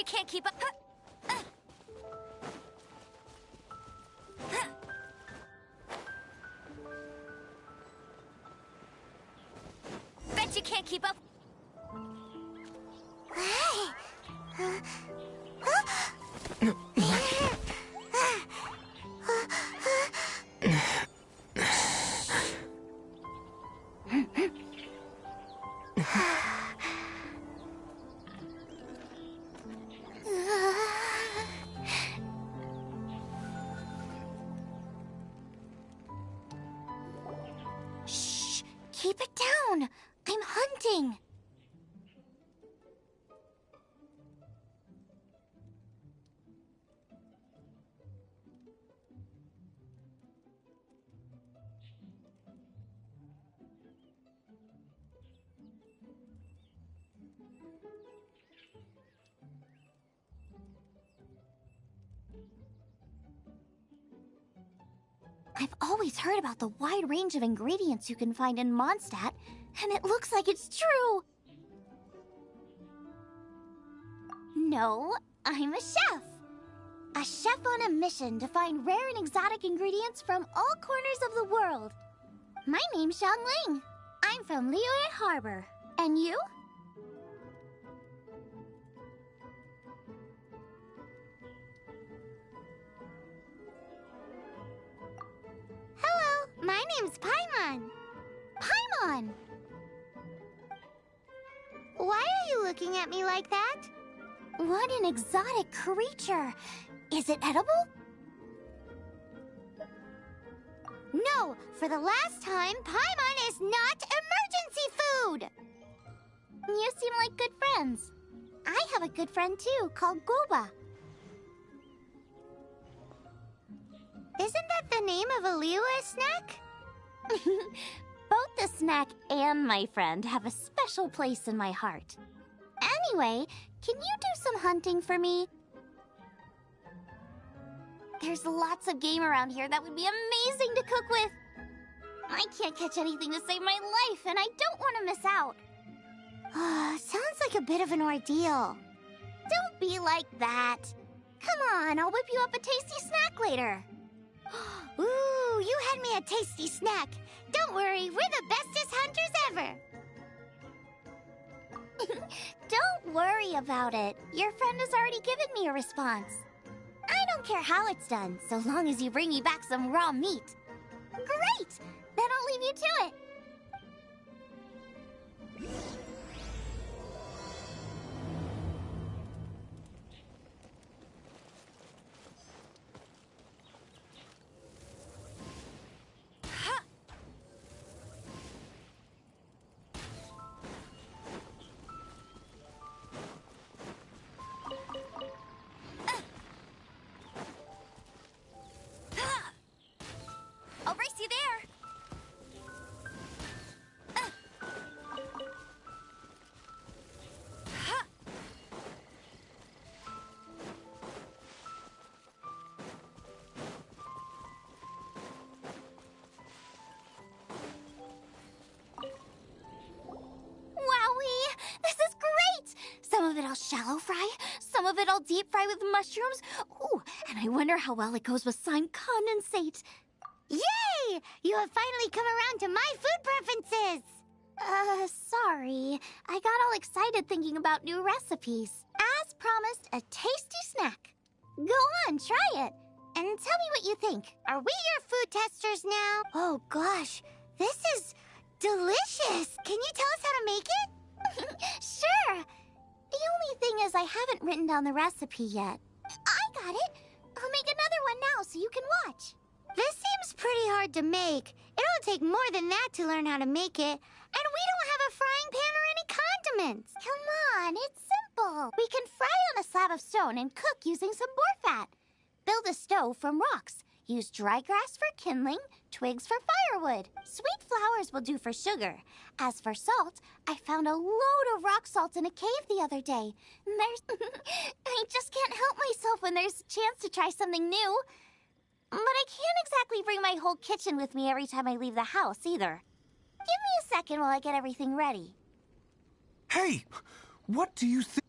you can't keep up. Bet you can't keep up. Shh! Keep it down! I'm hunting! I've always heard about the wide range of ingredients you can find in Mondstadt, and it looks like it's true! No, I'm a chef! A chef on a mission to find rare and exotic ingredients from all corners of the world. My name's Xiangling. I'm from Liyue Harbor. And you? Hello, my name's Paimon. Paimon! Why are you looking at me like that? What an exotic creature! Is it edible? No, for the last time, Paimon is not emergency food! You seem like good friends. I have a good friend too, called Goba. Isn't that the name of a Liyue snack? Both the snack and my friend have a special place in my heart. Anyway, can you do some hunting for me? There's lots of game around here that would be amazing to cook with. I can't catch anything to save my life, and I don't want to miss out. Sounds like a bit of an ordeal. Don't be like that. Come on, I'll whip you up a tasty snack later. Ooh, you had me a tasty snack. Don't worry, we're the bestest hunters ever. Don't worry about it. Your friend has already given me a response. I don't care how it's done, so long as you bring me back some raw meat. Great! Then I'll leave you to it. I'll race you there. Wowee! This is great! Some of it I'll shallow fry, some of it I'll deep fry with mushrooms. Ooh, and I wonder how well it goes with slime condensate. Yay! You have finally come around to my food preferences! Sorry. I got all excited thinking about new recipes. As promised, a tasty snack. Go on, try it. And tell me what you think. Are we your food testers now? Oh gosh, this is delicious. Can you tell us how to make it? Sure. The only thing is I haven't written down the recipe yet. I got it. I'll make another one now so you can watch. This seems pretty hard to make. It'll take more than that to learn how to make it. And we don't have a frying pan or any condiments. Come on, it's simple. We can fry on a slab of stone and cook using some boar fat. Build a stove from rocks. Use dry grass for kindling, twigs for firewood. Sweet flowers will do for sugar. As for salt, I found a load of rock salt in a cave the other day. I just can't help myself when there's a chance to try something new. But I can't exactly bring my whole kitchen with me every time I leave the house, either. Give me a second while I get everything ready. Hey! What do you think?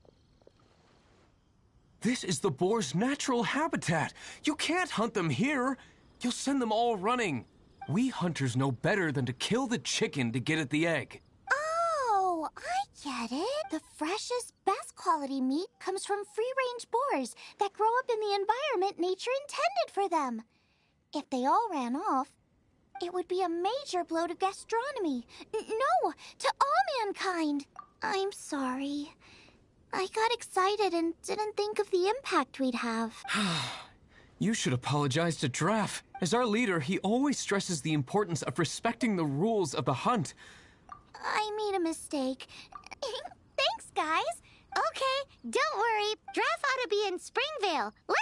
This is the boar's natural habitat. You can't hunt them here. You'll send them all running. We hunters know better than to kill the chicken to get at the egg. Oh, I get it. The freshest, best quality meat comes from free-range boars that grow up in the environment nature intended for them. If they all ran off, it would be a major blow to gastronomy. No, to all mankind. I'm sorry. I got excited and didn't think of the impact we'd have. You should apologize to Draff. As our leader, he always stresses the importance of respecting the rules of the hunt. I made a mistake. Thanks, guys. Okay, don't worry. Draff ought to be in Springvale. Let's...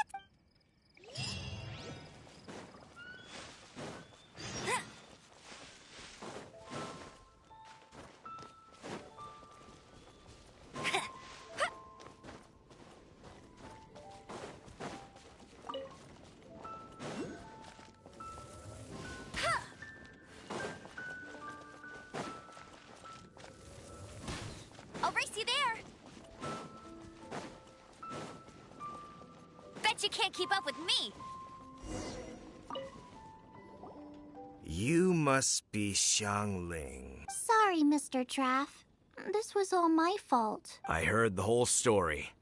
I'll race you there. Bet you can't keep up with me. You must be Xiangling. Sorry, Mr. Draff. This was all my fault. I heard the whole story.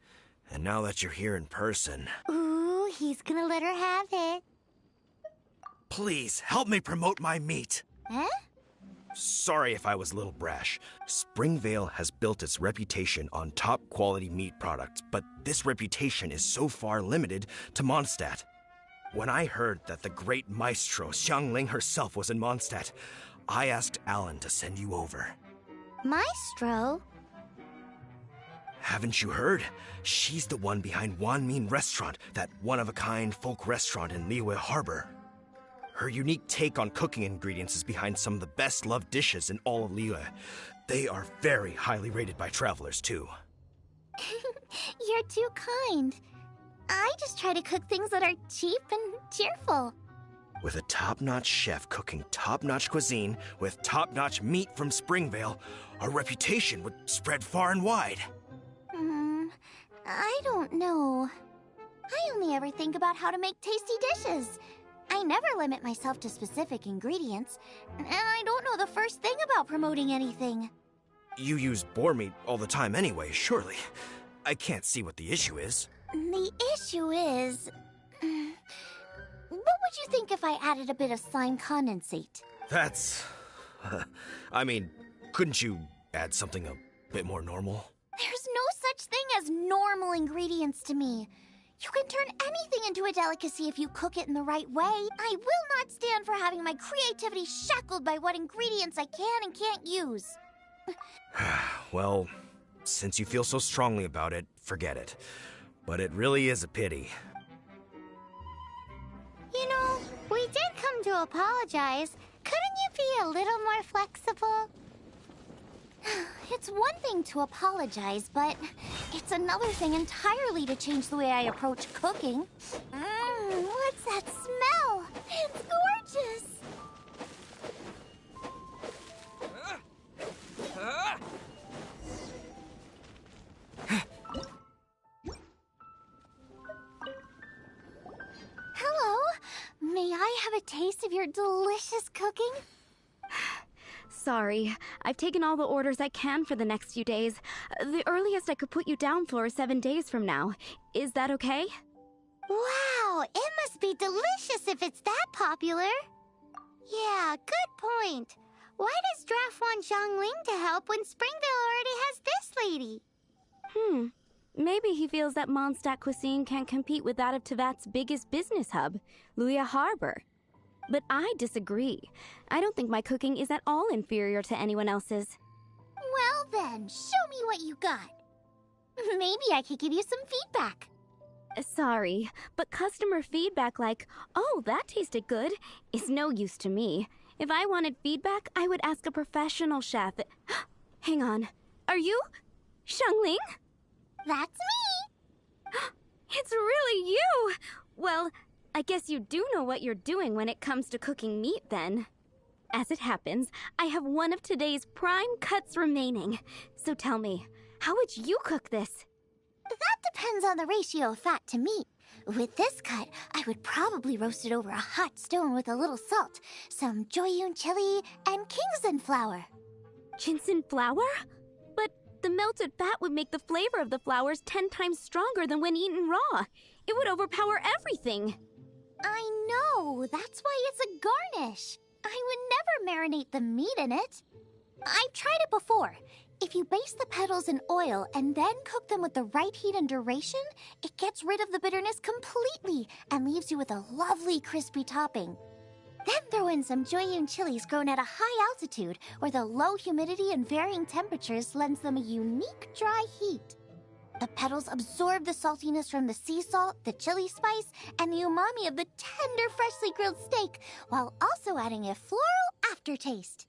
And now that you're here in person, Ooh, he's gonna let her have it. please help me promote my meat. Huh? Sorry if I was a little brash. Springvale has built its reputation on top quality meat products, but this reputation is so far limited to Mondstadt. When I heard that the great maestro Xiangling herself was in Mondstadt, I asked Alan to send you over. Maestro? Haven't you heard? She's the one behind Wanmin Restaurant, that one-of-a-kind folk restaurant in Liyue Harbor. Her unique take on cooking ingredients is behind some of the best-loved dishes in all of Liyue. They are very highly rated by travelers, too. You're too kind. I just try to cook things that are cheap and cheerful. With a top-notch chef cooking top-notch cuisine with top-notch meat from Springvale, our reputation would spread far and wide. I don't know. I only ever think about how to make tasty dishes. I never limit myself to specific ingredients, and I don't know the first thing about promoting anything. You use boar meat all the time anyway, surely. I can't see what the issue is. The issue is... what would you think if I added a bit of slime condensate? That's... I mean, couldn't you add something a bit more normal? There's no such thing as normal ingredients to me. You can turn anything into a delicacy if you cook it in the right way. I will not stand for having my creativity shackled by what ingredients I can and can't use. Well, since you feel so strongly about it, forget it. But it really is a pity. You know, we did come to apologize. Couldn't you be a little more flexible? It's one thing to apologize, but it's another thing entirely to change the way I approach cooking. What's that smell? It's gorgeous! Hello. May I have a taste of your delicious cooking? Sorry, I've taken all the orders I can for the next few days. The earliest I could put you down for is 7 days from now. Is that okay? Wow, it must be delicious if it's that popular. Yeah, good point. Why does Draff want Xiangling to help when Springvale already has this lady? Maybe he feels that Mondstadt cuisine can't compete with that of Tevat's biggest business hub, Liyue Harbor. But I disagree. I don't think my cooking is at all inferior to anyone else's. Well then, show me what you got. Maybe I could give you some feedback. Sorry, but customer feedback like, "Oh, that tasted good," is no use to me. If I wanted feedback, I would ask a professional chef. Hang on. Are you Xiangling? That's me! It's really you! Well, I guess you do know what you're doing when it comes to cooking meat, then. As it happens, I have one of today's prime cuts remaining. So tell me, how would you cook this? That depends on the ratio of fat to meat. With this cut, I would probably roast it over a hot stone with a little salt, some Joyun chili, and Kingston flour. Ginseng flour? But the melted fat would make the flavor of the flowers 10 times stronger than when eaten raw. It would overpower everything. I know, that's why it's a garnish. I would never marinate the meat in it. I've tried it before. If you baste the petals in oil and then cook them with the right heat and duration, it gets rid of the bitterness completely and leaves you with a lovely crispy topping. Then throw in some Joyun chilies grown at a high altitude where the low humidity and varying temperatures lends them a unique dry heat. The petals absorb the saltiness from the sea salt, the chili spice, and the umami of the tender, freshly grilled steak, while also adding a floral aftertaste.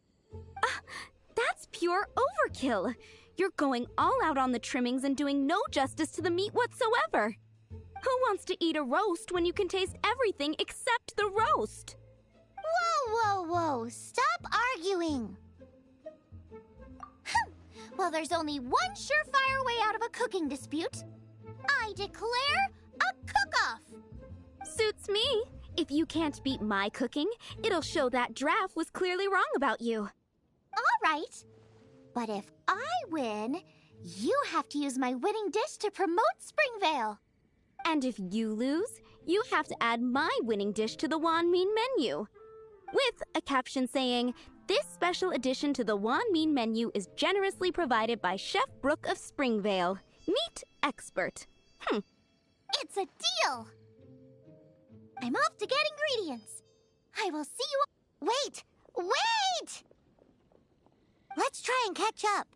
That's pure overkill. You're going all out on the trimmings and doing no justice to the meat whatsoever. Who wants to eat a roast when you can taste everything except the roast? Whoa, whoa, whoa! Stop arguing! Well, there's only one surefire way out of a cooking dispute. I declare a cook-off! Suits me. If you can't beat my cooking, it'll show that Draft was clearly wrong about you. All right. But if I win, you have to use my winning dish to promote Springvale. And if you lose, you have to add my winning dish to the Wanmin menu. With a caption saying, "This special addition to the Wanmin menu is generously provided by Chef Brooke of Springvale, meat expert." It's a deal! I'm off to get ingredients. I will see you... Wait! Wait! Let's try and catch up.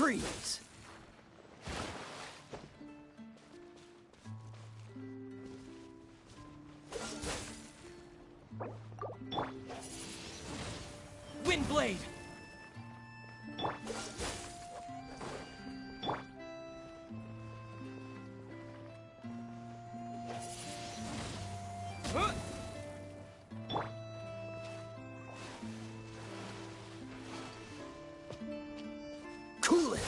Freeze! Windblade! Cool it!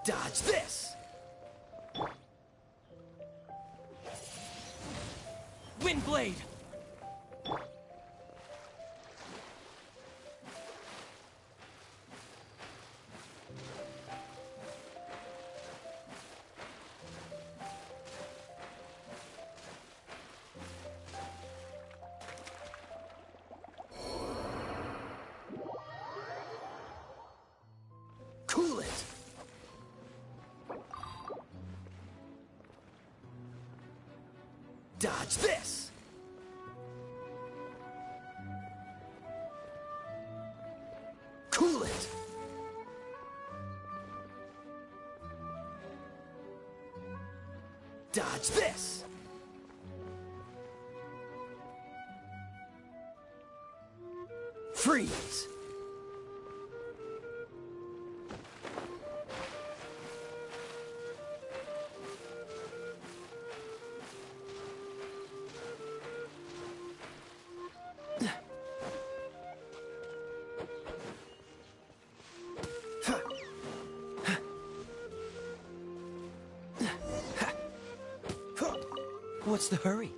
Dodge this! Windblade! Cool it! Dodge this! Cool it! Dodge this! Freeze! What's the hurry?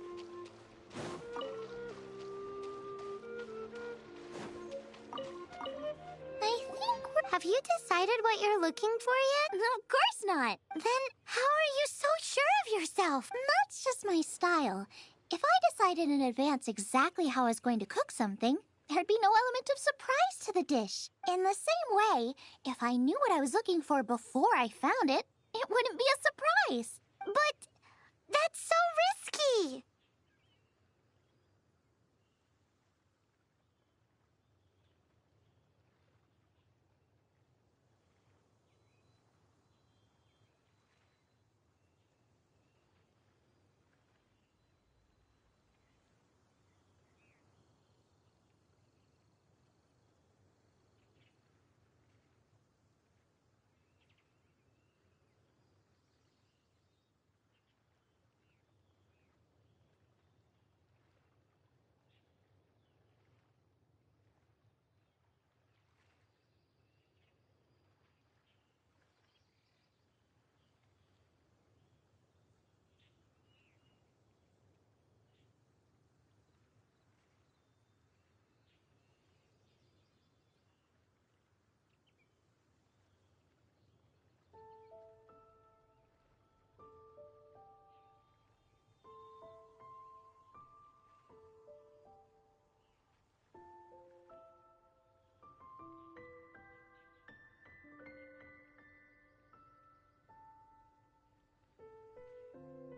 Have you decided what you're looking for yet? No, of course not. Then how are you so sure of yourself? That's just my style. If I decided in advance exactly how I was going to cook something, there'd be no element of surprise to the dish. In the same way, if I knew what I was looking for before I found it, it wouldn't be a surprise. But that's so risky!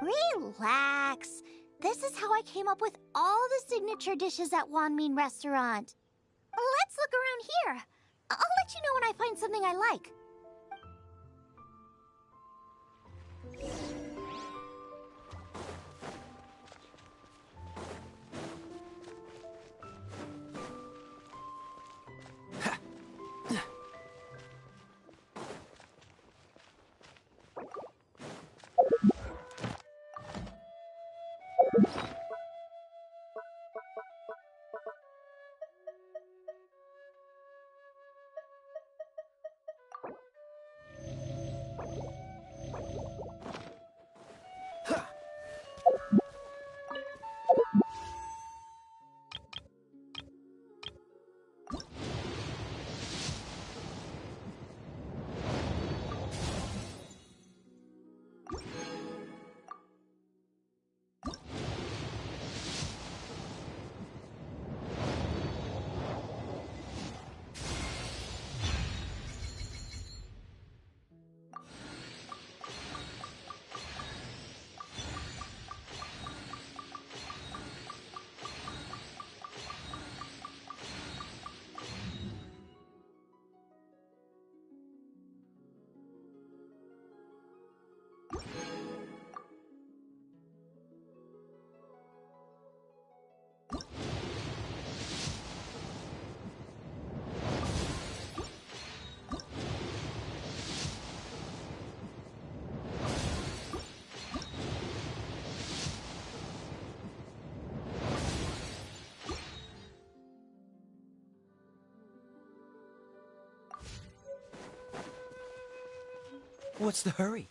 Relax. This is how I came up with all the signature dishes at Wanmin Restaurant. Let's look around here. I'll let you know when I find something I like. What's the hurry?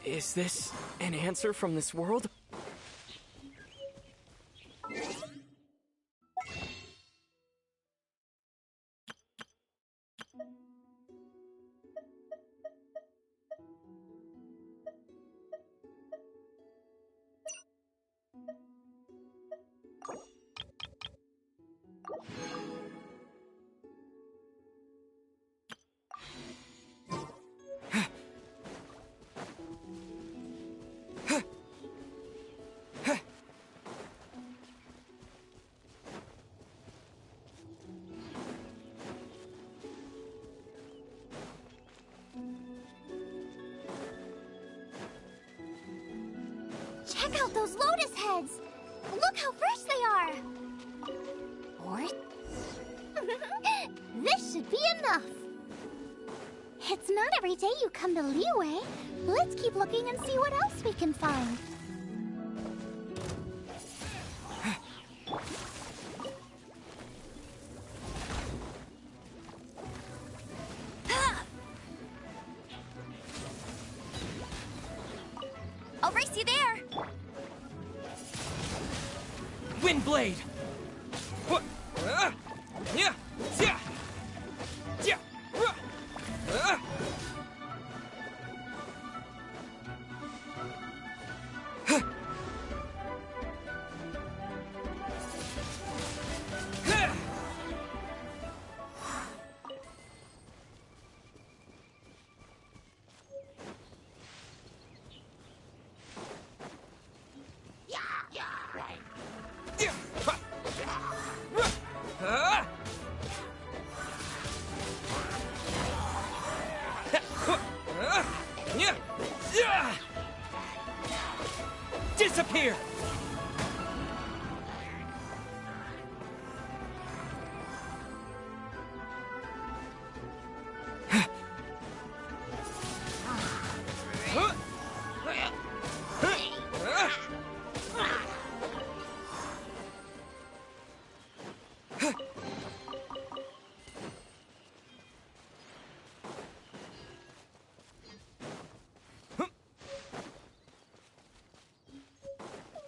Is this an answer from this world? Check out those lotus heads! Look how fresh they are! Or... this should be enough! It's not every day you come to Liyue. Let's keep looking and see what else we can find. I'll race you there! Wind Blade! Yeah! Yeah! Yeah! Disappear!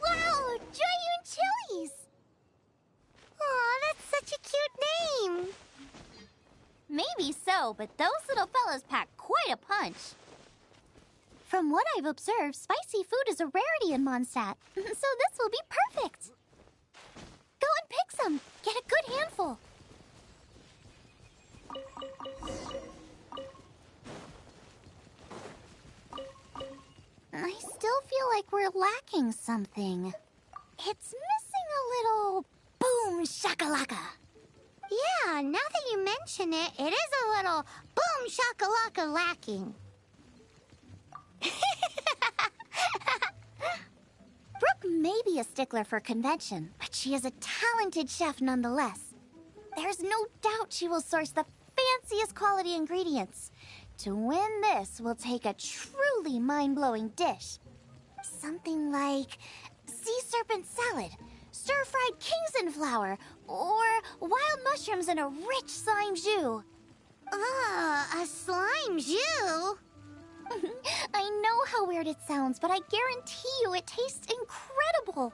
Wow, Joyun Chilies! Aw, that's such a cute name. Maybe so, but those little fellas pack quite a punch. From what I've observed, spicy food is a rarity in Mondstadt, so this will be perfect. Go and pick some. Get a good handful. I still feel like we're lacking something. It's missing a little boom shakalaka. Yeah, now that you mention it, it is a little boom shakalaka lacking. Brooke may be a stickler for convention, but she is a talented chef nonetheless. There's no doubt she will source the fanciest quality ingredients. To win this, we'll take a truly mind-blowing dish. Something like sea serpent salad, stir-fried Kingston flour, or wild mushrooms in a rich slime jus. A slime jus? I know how weird it sounds, but I guarantee you it tastes incredible.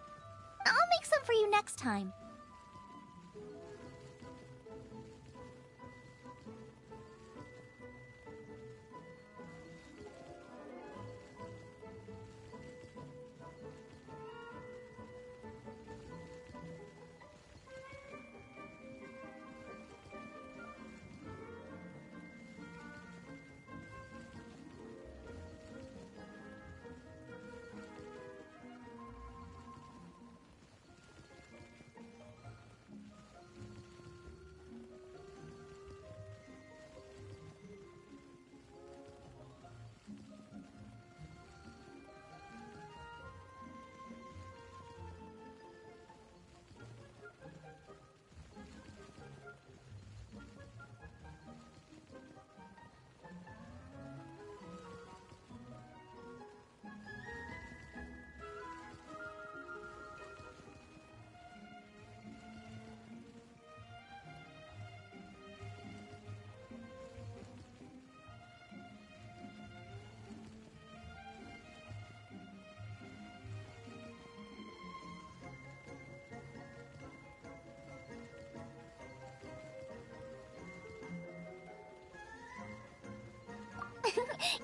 I'll make some for you next time.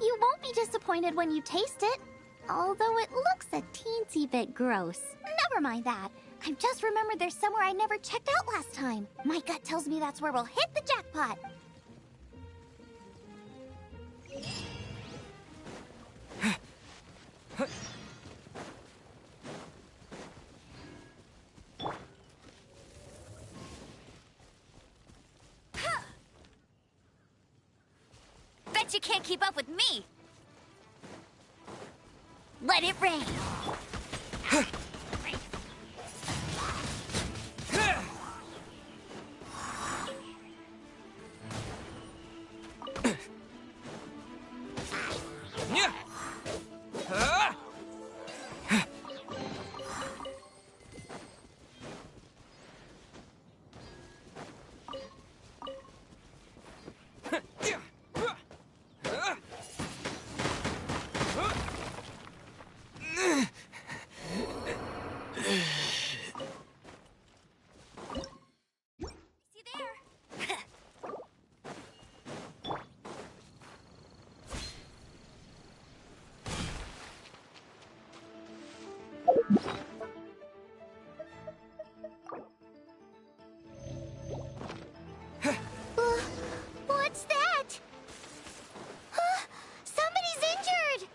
You won't be disappointed when you taste it. Although it looks a teensy bit gross. Never mind that. I've just remembered there's somewhere I never checked out last time. My gut tells me that's where we'll hit the jackpot. Bet you can't keep up with me. Let it rain. What's that? Somebody's injured!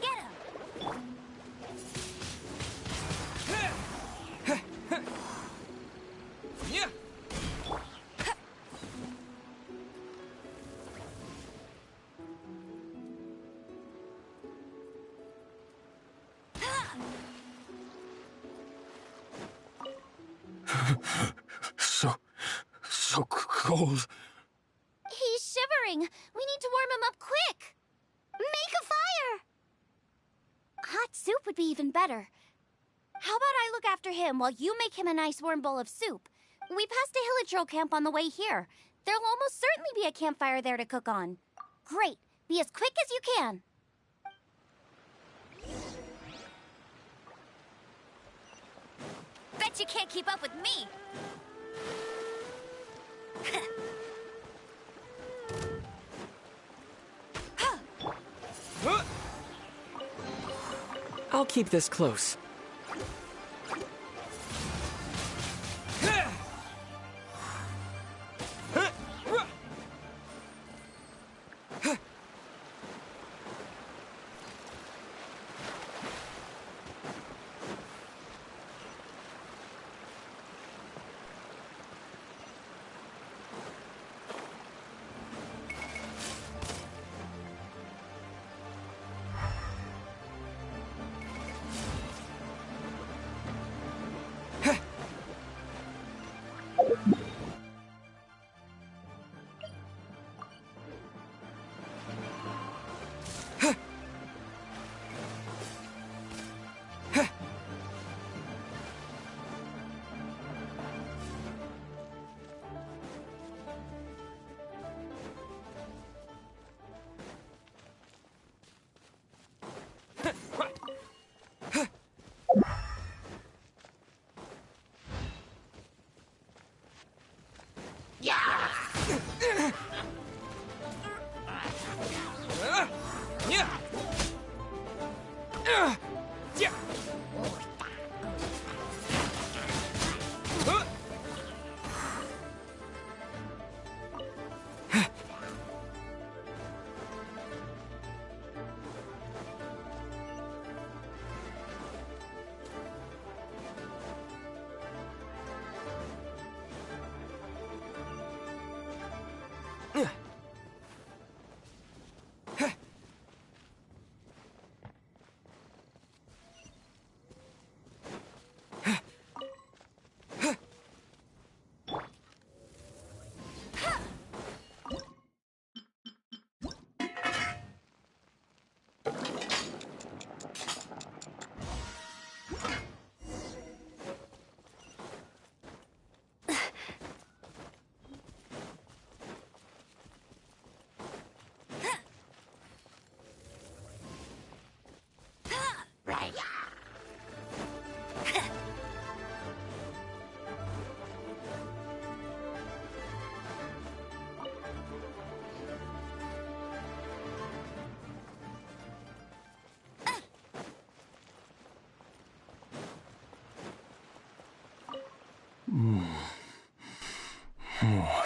Get him! Yeah. So cold. He's shivering. We need to warm him up quick. Make a fire! Hot soup would be even better. How about I look after him while you make him a nice warm bowl of soup? We passed a Hillitro camp on the way here. There'll almost certainly be a campfire there to cook on. Great. Be as quick as you can. Bet you can't keep up with me. I'll keep this close.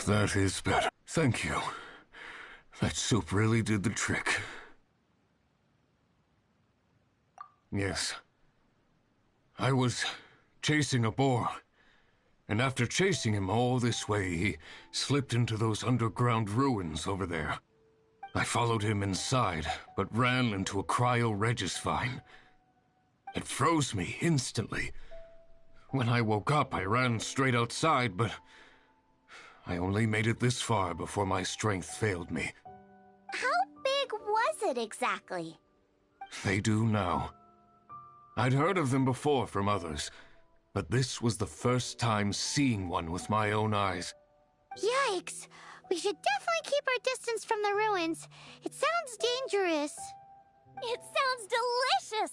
That is better. Thank you. That soup really did the trick. Yes. I was chasing a boar, and after chasing him all this way, he slipped into those underground ruins over there. I followed him inside, but ran into a cryo-regis vine. It froze me instantly. When I woke up, I ran straight outside, but I only made it this far before my strength failed me. How big was it exactly? They do now. I'd heard of them before from others, but this was the first time seeing one with my own eyes. Yikes! We should definitely keep our distance from the ruins. It sounds dangerous. It sounds delicious!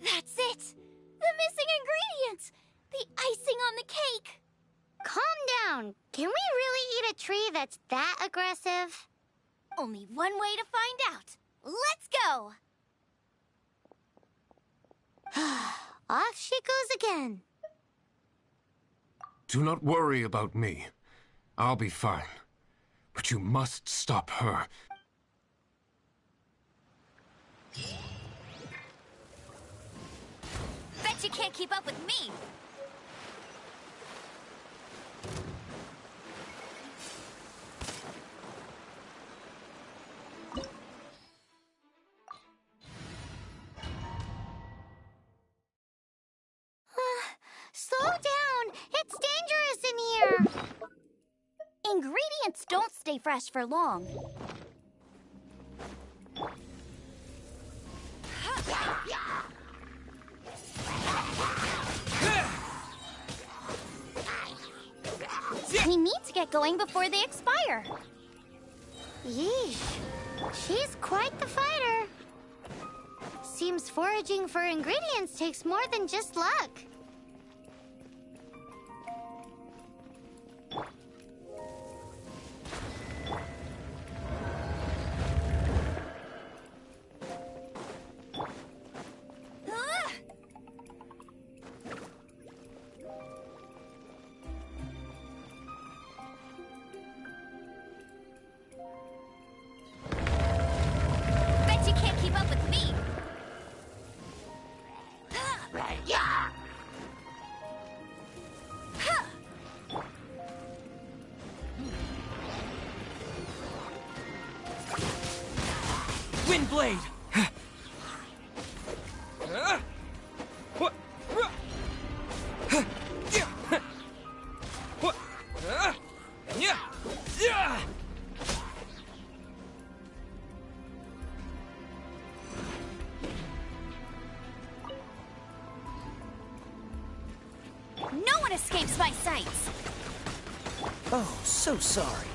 That's it! The missing ingredient! The icing on the cake! Calm down. Can we really eat a tree that's that aggressive? Only one way to find out. Let's go! Off she goes again. Do not worry about me. I'll be fine. But you must stop her. Bet you can't keep up with me! Slow down. It's dangerous in here. Ingredients don't stay fresh for long. We need to get going before they expire. Yeesh. She's quite the fighter. Seems foraging for ingredients takes more than just luck. Bet you can't keep up with me! Windblade! No one escapes my sights! Oh, so sorry.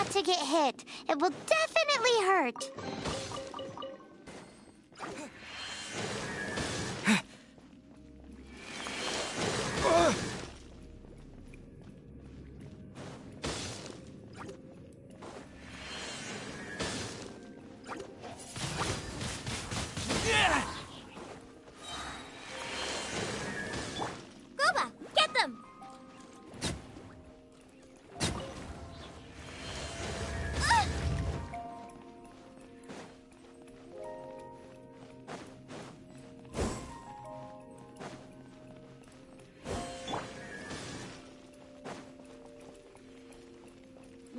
not to get hit. It will definitely hurt. Gooba, get them!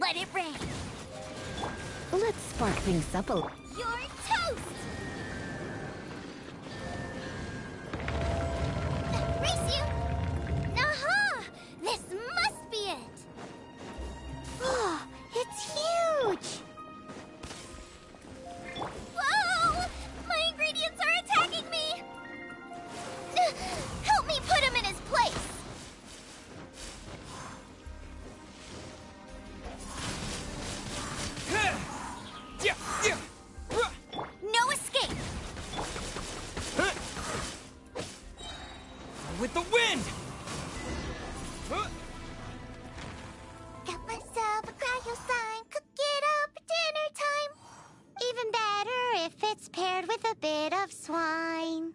Let it rain. Let's spark things up a little. You're toast! Race you! Aha! This must be it! Oh, it's huge! Whoa! My ingredients are attacking me! Help me put him in his place! No escape! With the wind! Got myself a cryo sign, cook it up at dinner time. Even better if it's paired with a bit of swine.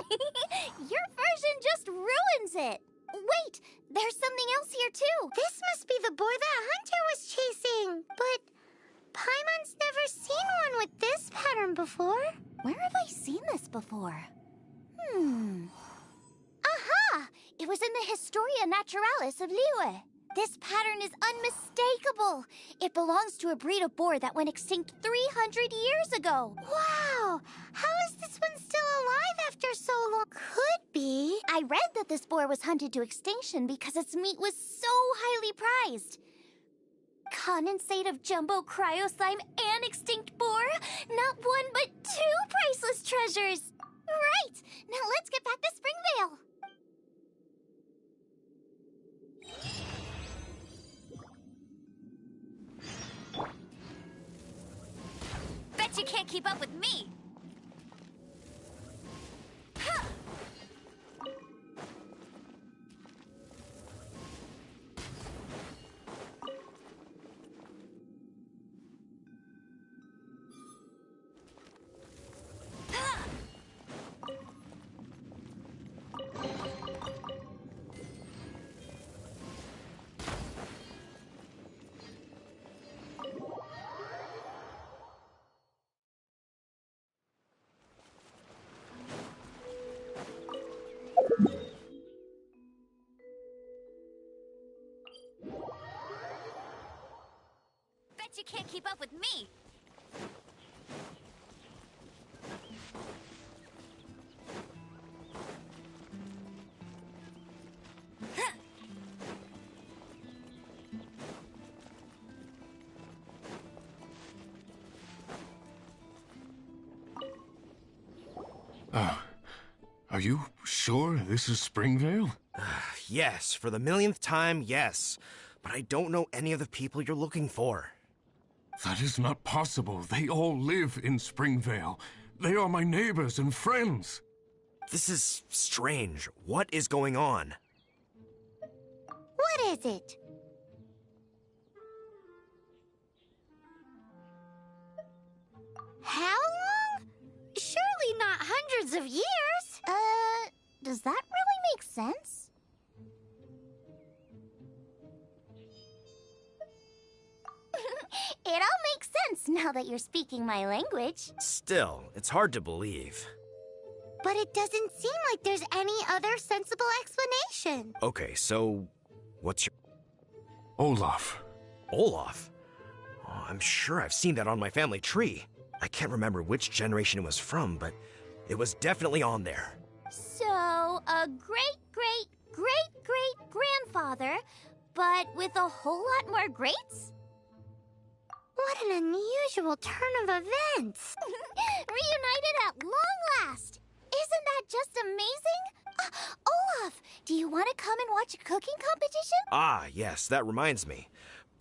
Your version just ruins it! Wait, there's something else here too! This must be the boar that Hunter was chasing. But Paimon's never seen one with this pattern before. Where have I seen this before? Aha! It was in the Historia Naturalis of Liyue. This pattern is unmistakable. It belongs to a breed of boar that went extinct 300 years ago. Wow! How is this one still alive after so long? Could be. I read that this boar was hunted to extinction because its meat was so highly prized. Condensate of jumbo cryo slime and extinct boar? Not one, but two priceless treasures! Right! Now let's get back to Springvale! Bet you can't keep up with me! Huh. Bet you can't keep up with me! Are you sure this is Springvale? Yes, for the millionth time, yes. But I don't know any of the people you're looking for. That is not possible. They all live in Springvale. They are my neighbors and friends. This is strange. What is going on? What is it? How long? Surely not hundreds of years. Does that really make sense? It all makes sense now that you're speaking my language. Still, it's hard to believe. But it doesn't seem like there's any other sensible explanation. Okay, so what's your... Olaf. Olaf? Oh, I'm sure I've seen that on my family tree. I can't remember which generation it was from, but it was definitely on there. So, a great-great-great-great-grandfather, but with a whole lot more greats? What an unusual turn of events. Reunited at long last! Isn't that just amazing? Olaf, do you want to come and watch a cooking competition? Ah, yes, that reminds me.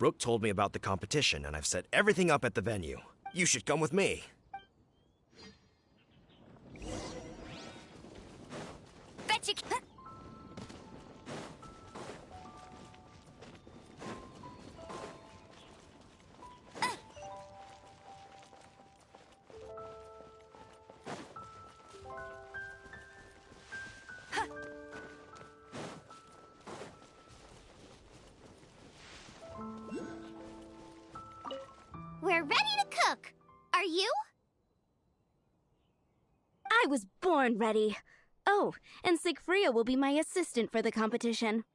Brooke told me about the competition, and I've set everything up at the venue. You should come with me. Bet you can. We're ready to cook. Are you? I was born ready. Oh, and Sigfria will be my assistant for the competition.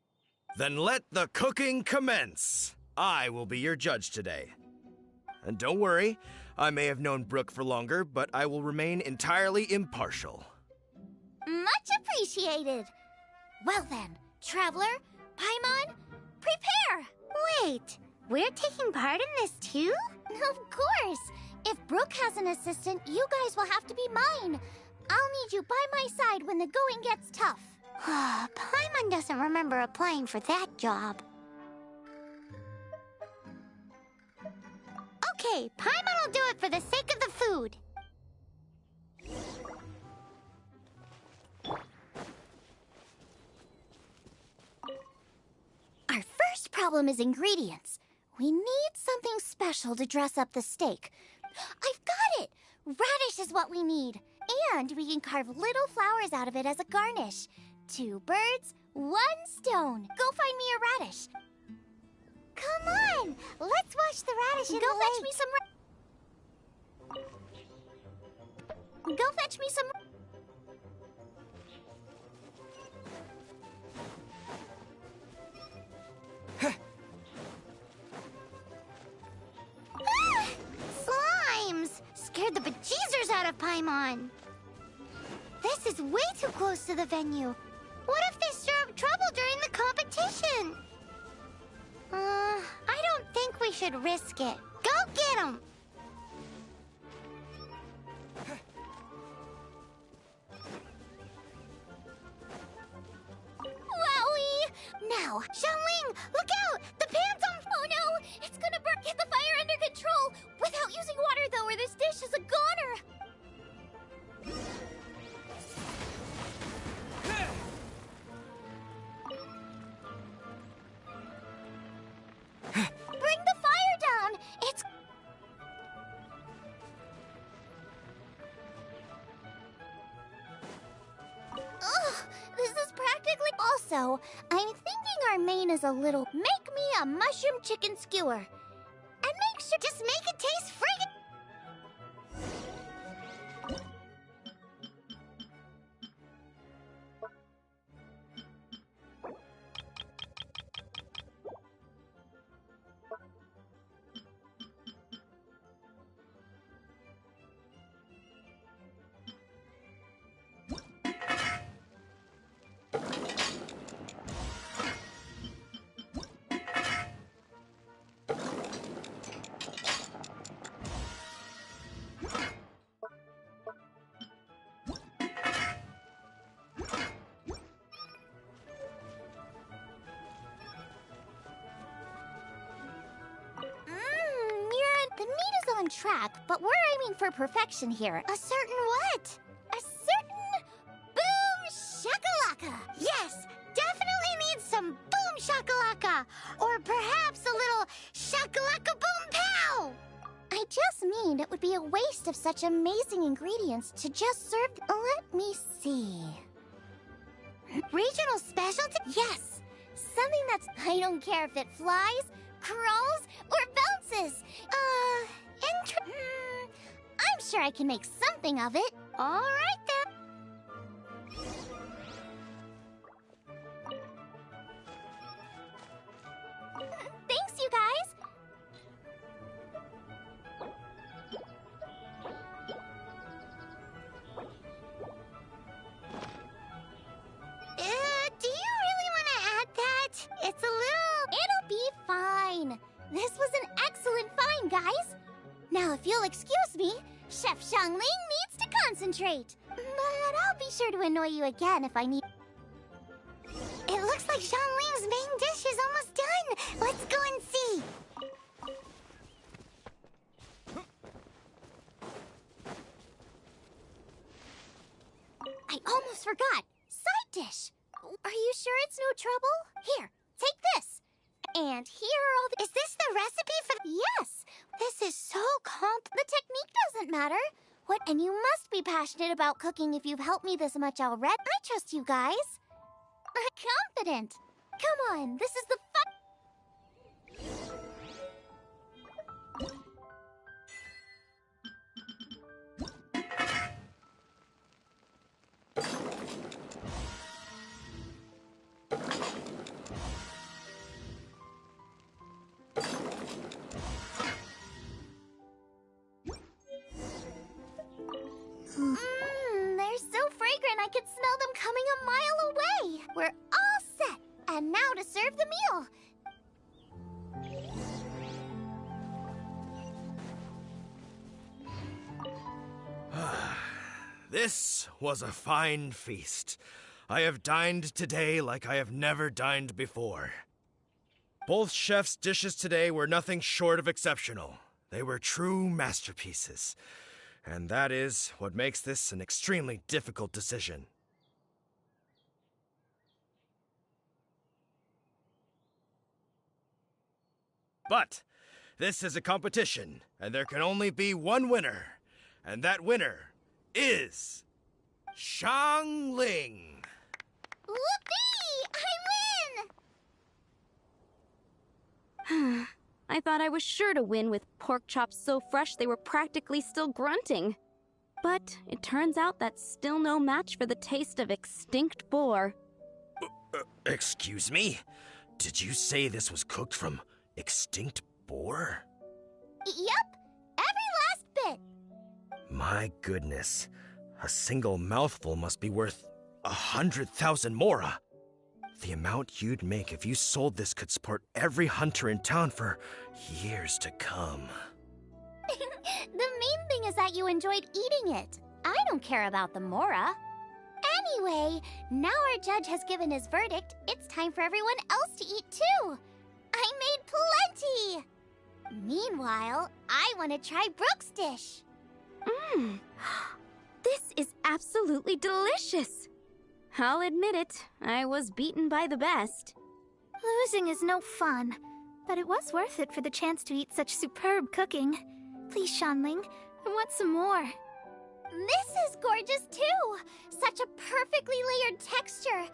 Then let the cooking commence. I will be your judge today. And don't worry, I may have known Brooke for longer, but I will remain entirely impartial. Much appreciated. Well then, Traveler, Paimon, prepare! Wait, we're taking part in this too? Of course! If Brooke has an assistant, you guys will have to be mine. I'll need you by my side when the going gets tough. Paimon doesn't remember applying for that job. Okay, Paimon will do it for the sake of the food. Our first problem is ingredients. We need something special to dress up the steak. I've got it! Radish is what we need. And we can carve little flowers out of it as a garnish. 2 birds, 1 stone. Go find me a radish. Come on, let's wash the radish in Go the fetch lake. me some. Go fetch me some. Slimes! Scared the bejeezers out of Paimon. This is way too close to the venue. What if they stir up trouble during the competition? I don't think we should risk it. Go get them! Wowie! Now, Xiangling, look out! The pan's on... Oh no! It's gonna burn! Get the fire under control! Without using water, though, or this dish is a goner! Bring the fire down! It's... Ugh, this is practically... Also, I'm thinking our main is a little... Make me a mushroom chicken skewer. And make sure... Just make it taste friggin'... The meat is on track, but we're aiming for perfection here. A certain what? A certain boom shakalaka. Yes, definitely needs some boom shakalaka. Or perhaps a little shakalaka boom pow. I just mean it would be a waste of such amazing ingredients to just serve... Let me see... Regional specialty? Yes! Something that's... I don't care if it flies, crawls, or bounces. I'm sure I can make something of it. All right, then. Thanks, you guys. Do you really want to add that? It's a little... It'll be fine. This was an excellent find, guys. Now, if you'll excuse me, Chef Xiangling needs to concentrate. But I'll be sure to annoy you again if I need... It looks like Xiangling's main dish is almost done. Let's go and see. That's no trouble. Here, take this. And here are all the... Is this the recipe for... Yes! This is so The technique doesn't matter. And you must be passionate about cooking if you've helped me this much already. I trust you guys. I'm confident. Come on, this is the fun... They're so fragrant I could smell them coming a mile away. We're all set. And now to serve the meal. This was a fine feast. I have dined today like I have never dined before. Both chefs' dishes today were nothing short of exceptional. They were true masterpieces. And that is what makes this an extremely difficult decision. But this is a competition, and there can only be one winner. And that winner is Xiangling. Whoopee! I win! I thought I was sure to win with pork chops so fresh they were practically still grunting. But it turns out that's still no match for the taste of extinct boar. Excuse me? Did you say this was cooked from extinct boar? Yep, every last bit. My goodness. A single mouthful must be worth 100,000 mora. The amount you'd make if you sold this could support every hunter in town for years to come. The main thing is that you enjoyed eating it. I don't care about the mora. Anyway, now our judge has given his verdict. It's time for everyone else to eat too. I made plenty. Meanwhile, I want to try Brooke's dish. This is absolutely delicious. I'll admit it, I was beaten by the best. Losing is no fun, but it was worth it for the chance to eat such superb cooking. Please, Xiangling, I want some more. This is gorgeous too! Such a perfectly layered texture.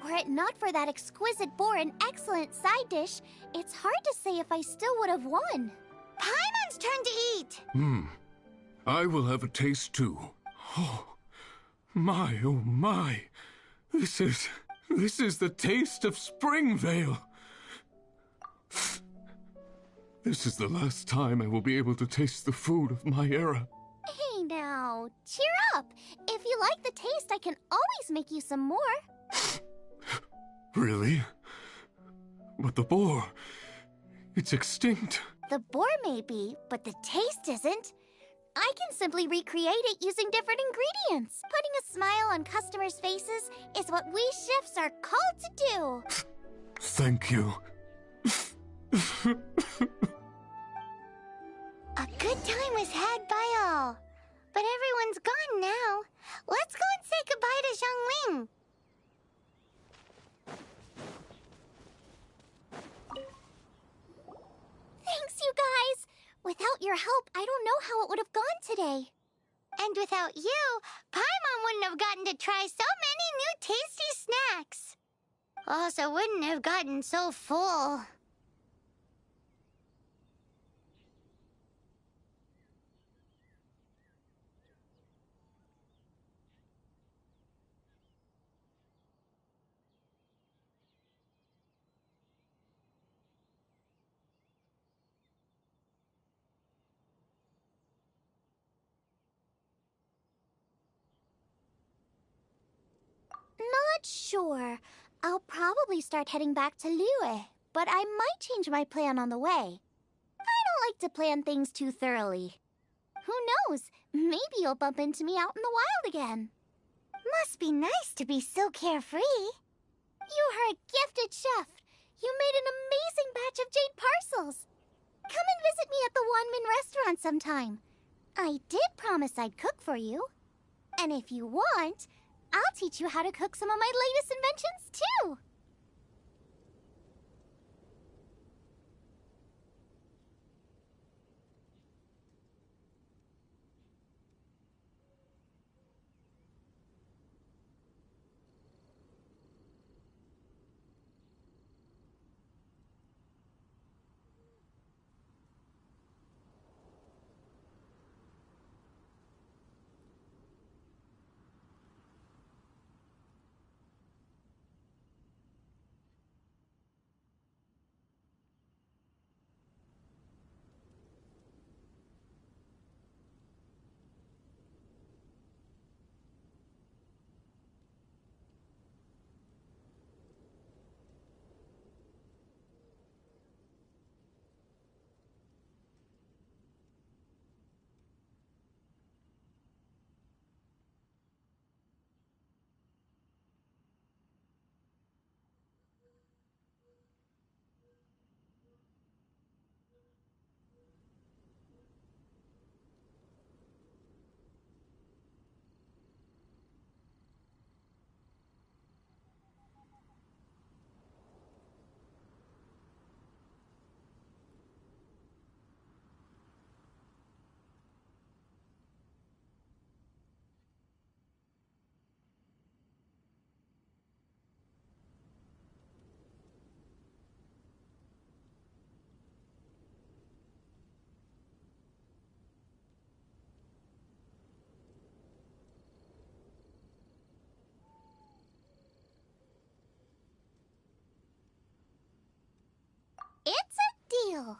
Were it not for that exquisite boar and excellent side dish, it's hard to say if I still would have won. Paimon's turn to eat. I will have a taste too. Oh my. This is the taste of Springvale. This is the last time I will be able to taste the food of my era. Hey now, cheer up. If you like the taste, I can always make you some more. Really? But the boar, it's extinct. The boar may be, but the taste isn't. I can simply recreate it using different ingredients. Putting a smile on customers' faces is what we chefs are called to do. Thank you. A good time was had by all. But everyone's gone now. Let's go and say goodbye to Xiangling. Thanks, you guys. Without your help, I don't know how it would have gone today. And without you, Paimon wouldn't have gotten to try so many new tasty snacks. Also wouldn't have gotten so full. Not sure. I'll probably start heading back to Liyue, but I might change my plan on the way. I don't like to plan things too thoroughly. Who knows? Maybe you'll bump into me out in the wild again. Must be nice to be so carefree. You are a gifted chef. You made an amazing batch of jade parcels. Come and visit me at the Wanmin restaurant sometime. I did promise I'd cook for you. And if you want, I'll teach you how to cook some of my latest inventions, too. It's a deal.